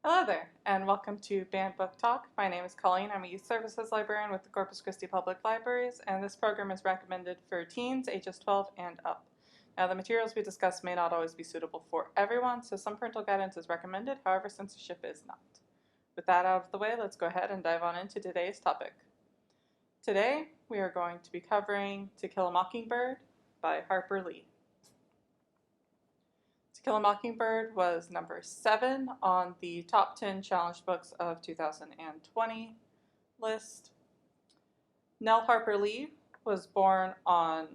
Hello there, and welcome to Banned Book Talk. My name is Colleen. I'm a Youth Services Librarian with the Corpus Christi Public Libraries, and this program is recommended for teens ages 12 and up. Now, the materials we discuss may not always be suitable for everyone, so some parental guidance is recommended, however, censorship is not. With that out of the way, let's go ahead and dive on into today's topic. Today, we are going to be covering To Kill a Mockingbird by Harper Lee. To Kill a Mockingbird was number 7 on the top 10 challenged books of 2020 list. Nell Harper Lee was born on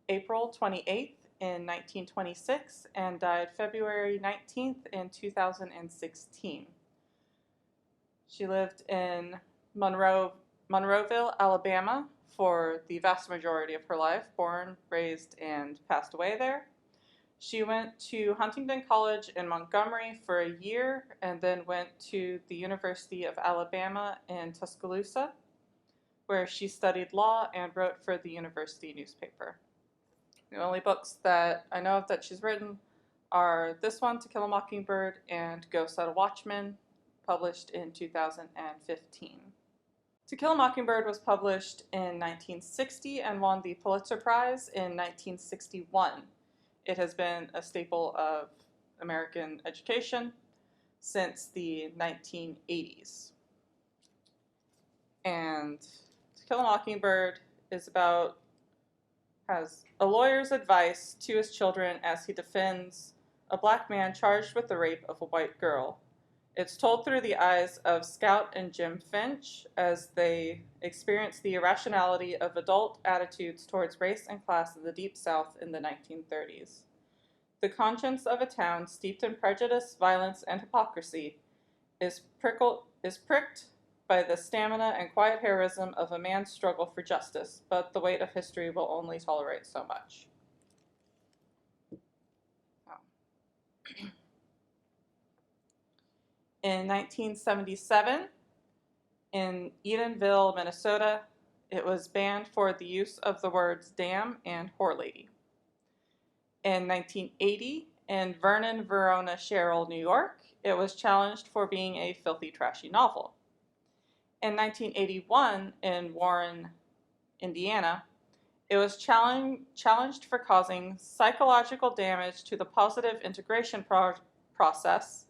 April 28th in 1926 and died February 19th in 2016. She lived in Monroeville, Alabama for the vast majority of her life, born, raised, and passed away there. She went to Huntingdon College in Montgomery for a year and then went to the University of Alabama in Tuscaloosa, where she studied law and wrote for the university newspaper. The only books that I know of that she's written are this one, To Kill a Mockingbird, and Go Set a Watchman, published in 2015. To Kill a Mockingbird was published in 1960 and won the Pulitzer Prize in 1961. It has been a staple of American education since the 1980s. And To Kill a Mockingbird has a lawyer's advice to his children as he defends a black man charged with the rape of a white girl. It's told through the eyes of Scout and Jim Finch as they experience the irrationality of adult attitudes towards race and class in the Deep South in the 1930s. The conscience of a town steeped in prejudice, violence, and hypocrisy is pricked by the stamina and quiet heroism of a man's struggle for justice, but the weight of history will only tolerate so much. In 1977, in Edenville, Minnesota, it was banned for the use of the words damn and whore lady. In 1980, in Vernon, Verona, Sherrill, New York, it was challenged for being a filthy, trashy novel. In 1981, in Warren, Indiana, it was challenged for causing psychological damage to the positive integration process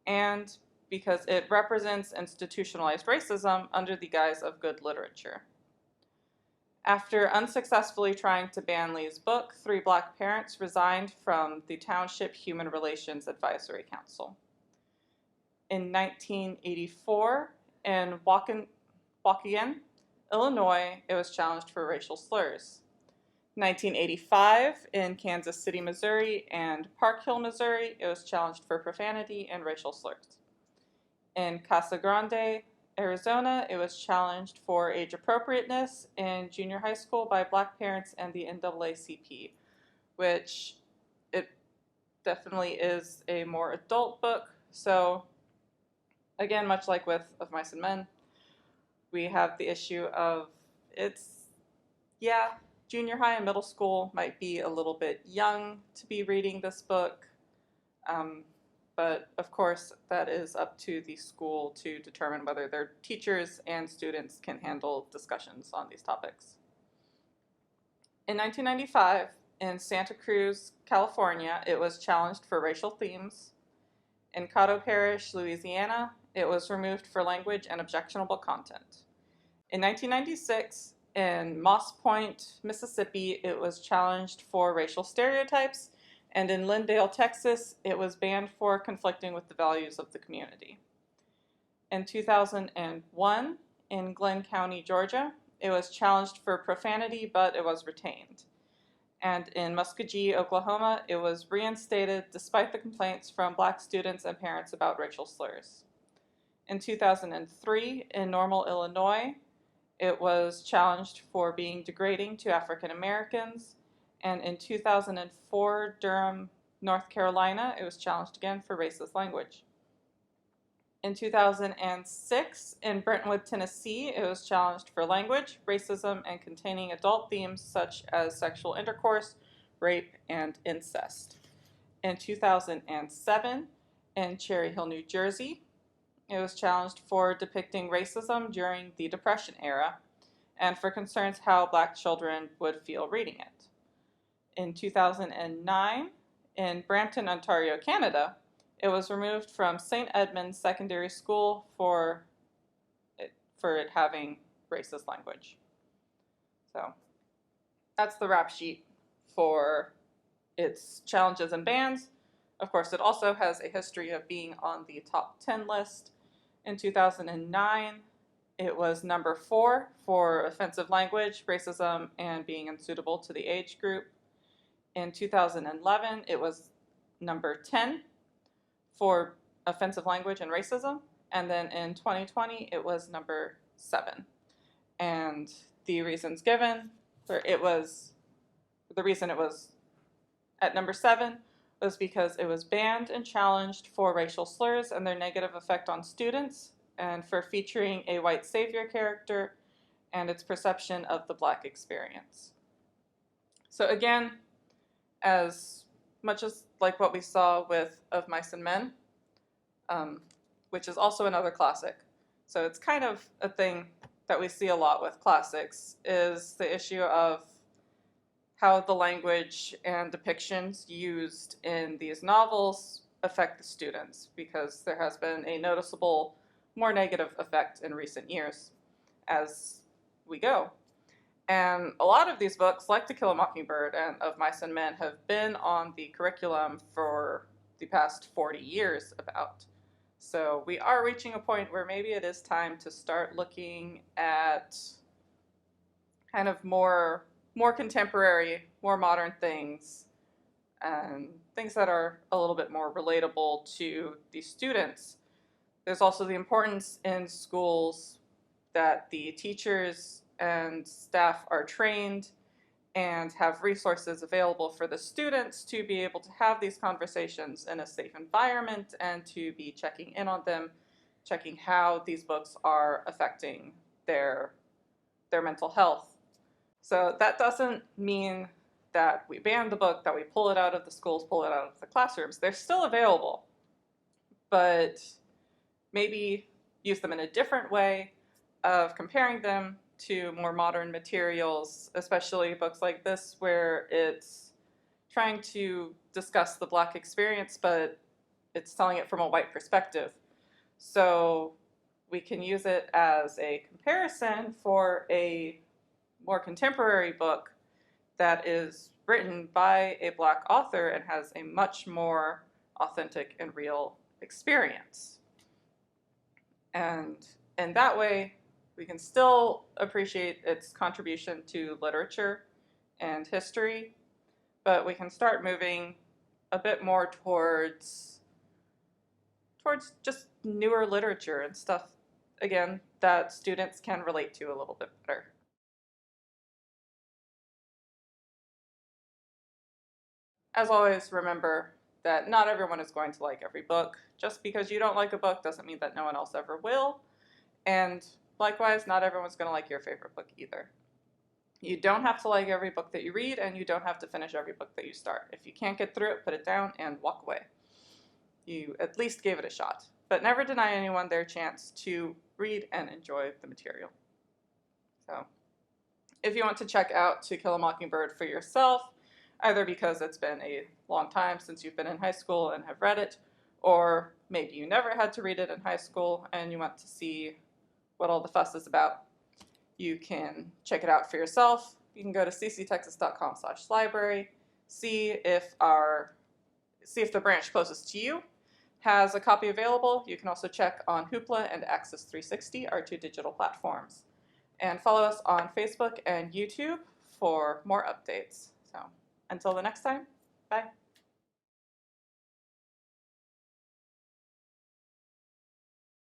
and because it represents institutionalized racism under the guise of good literature. After unsuccessfully trying to ban Lee's book, 3 black parents resigned from the Township Human Relations Advisory Council. In 1984, in Waukegan, Illinois, it was challenged for racial slurs. 1985, in Kansas City, Missouri, and Park Hill, Missouri, it was challenged for profanity and racial slurs. In Casa Grande, Arizona, it was challenged for age appropriateness in junior high school by black parents and the NAACP, which it definitely is a more adult book. So again, much like with Of Mice and Men, we have the issue of junior high and middle school might be a little bit young to be reading this book. But of course, that is up to the school to determine whether their teachers and students can handle discussions on these topics. In 1995, in Santa Cruz, California, it was challenged for racial themes. In Caddo Parish, Louisiana, it was removed for language and objectionable content. In 1996, in Moss Point, Mississippi, it was challenged for racial stereotypes. And in Lindale, Texas, it was banned for conflicting with the values of the community. In 2001, in Glenn County, Georgia, it was challenged for profanity, but it was retained. And in Muskogee, Oklahoma, it was reinstated despite the complaints from black students and parents about racial slurs. In 2003, in Normal, Illinois, it was challenged for being degrading to African Americans. And in 2004, Durham, North Carolina, it was challenged again for racist language. In 2006, in Brentwood, Tennessee, it was challenged for language, racism, and containing adult themes such as sexual intercourse, rape, and incest. In 2007, in Cherry Hill, New Jersey, It was challenged for depicting racism during the Depression era and for concerns how Black children would feel reading it. In 2009, in Brampton, Ontario, Canada, it was removed from St. Edmund's Secondary School for it having racist language. So that's the rap sheet for its challenges and bans. Of course, it also has a history of being on the top 10 list. In 2009, it was number 4 for offensive language, racism, and being unsuitable to the age group. In 2011, it was number 10 for offensive language and racism. And then in 2020, it was number 7. And the reasons given, the reason it was at number 7 was because it was banned and challenged for racial slurs and their negative effect on students, and for featuring a white savior character and its perception of the Black experience. So again, as much as like what we saw with Of Mice and Men, which is also another classic. So it's kind of a thing that we see a lot with classics, is the issue of how the language and depictions used in these novels affect the students, because there has been a noticeable, more negative effect in recent years as we go. And a lot of these books, like To Kill a Mockingbird and Of Mice and Men, have been on the curriculum for the past 40 years about. So we are reaching a point where maybe it is time to start looking at kind of more contemporary, more modern things, and things that are a little bit more relatable to the students. There's also the importance in schools that the teachers and staff are trained and have resources available for the students to be able to have these conversations in a safe environment and to be checking in on them, checking how these books are affecting their mental health. So that doesn't mean that we ban the book, that we pull it out of the schools, pull it out of the classrooms. They're still available, but maybe use them in a different way of comparing them to more modern materials, especially books like this, where it's trying to discuss the Black experience, but it's telling it from a white perspective. So we can use it as a comparison for a more contemporary book that is written by a Black author and has a much more authentic and real experience. And in that way, we can still appreciate its contribution to literature and history, but we can start moving a bit more towards just newer literature and stuff, again, that students can relate to a little bit better. As always, remember that not everyone is going to like every book. Just because you don't like a book doesn't mean that no one else ever will. And likewise, not everyone's going to like your favorite book either. You don't have to like every book that you read, and you don't have to finish every book that you start. If you can't get through it, put it down and walk away. You at least gave it a shot. But never deny anyone their chance to read and enjoy the material. So, if you want to check out To Kill a Mockingbird for yourself, either because it's been a long time since you've been in high school and have read it, or maybe you never had to read it in high school and you want to see what all the fuss is about, you can check it out for yourself. You can go to cctexas.com/library, see if the branch closest to you has a copy available. You can also check on Hoopla and Access 360, our 2 digital platforms. And follow us on Facebook and YouTube for more updates. So until the next time, bye.